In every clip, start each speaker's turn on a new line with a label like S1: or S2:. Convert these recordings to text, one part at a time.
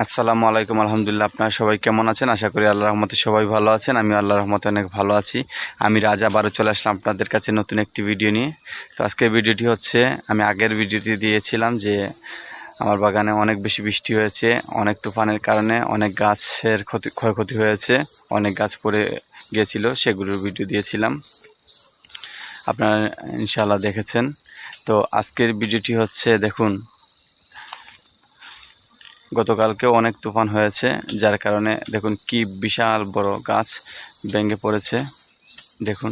S1: আসসালামু আলাইকুম। আলহামদুলিল্লাহ, আপনারা সবাই কেমন আছেন? আশা করি আল্লাহর রহমতে সবাই ভালো আছেন। আমি আল্লাহর রহমতে অনেক ভালো আছি। আমি রাজা আবারও চলে আসলাম আপনাদের কাছে নতুন একটি ভিডিও নিয়ে। তো আজকের ভিডিওটি হচ্ছে, আমি আগের ভিডিওটি দিয়েছিলাম যে আমার বাগানে অনেক বেশি বৃষ্টি হয়েছে, অনেক তুফানের কারণে অনেক গাছের ক্ষয়ক্ষতি হয়েছে, অনেক গাছ পড়ে গিয়েছিল, সেগুলোর ভিডিও দিয়েছিলাম, আপনারা ইনশাআল্লাহ দেখেছেন। তো আজকের ভিডিওটি হচ্ছে, দেখুন, গতকালকেও অনেক তুফান হয়েছে, যার কারণে দেখুন কি বিশাল বড় গাছ ভেঙে পড়েছে। দেখুন,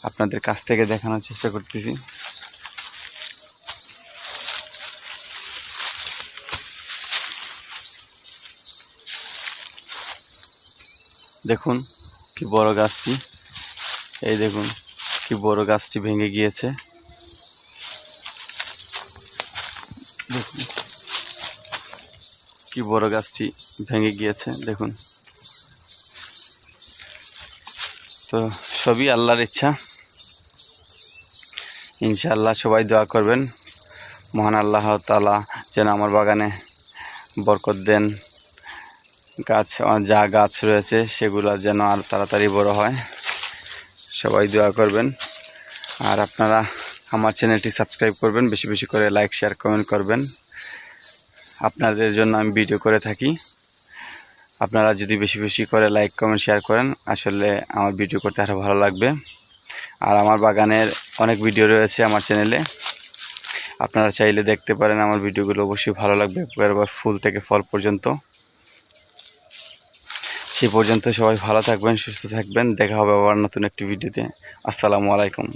S1: আপনাদের কাছ থেকে দেখানোর চেষ্টা করতেছি। দেখুন কি বড় গাছটি, এই দেখুন কি বড় গাছটি ভেঙে গিয়েছে। দেখুন কি বড় গাছটি ভেঙে গিয়েছে, দেখুন। তো সবই আল্লাহর ইচ্ছা, ইনশাআল্লাহ সবাই দোয়া করবেন, মহান আল্লাহ তাআলা যেন আমার বাগানে বরকত দেন, যা গাছ রয়েছে সেগুলো যেন আর তাড়াতাড়ি বড় হয়। সবাই দোয়া করবেন, আর আপনারা আমার চ্যানেলটি সাবস্ক্রাইব করবেন, বেশি বেশি করে লাইক শেয়ার কমেন্ট করবেন। আপনাদের জন্য আমি ভিডিও করে থাকি, আপনারা যদি বেশি বেশি করে লাইক কমেন্ট শেয়ার করেন, আসলে আমার ভিডিও করতে আরও ভালো লাগবে। আর আমার বাগানের অনেক ভিডিও রয়েছে আমার চ্যানেলে, আপনারা চাইলে দেখতে পারেন। আমার ভিডিওগুলো অবশ্যই ভালো লাগবে, একবার ফুল থেকে ফল পর্যন্ত। সেই পর্যন্ত সবাই ভালো থাকবেন, সুস্থ থাকবেন। দেখা হবে আবার নতুন একটি ভিডিওতে। আসসালামু আলাইকুম।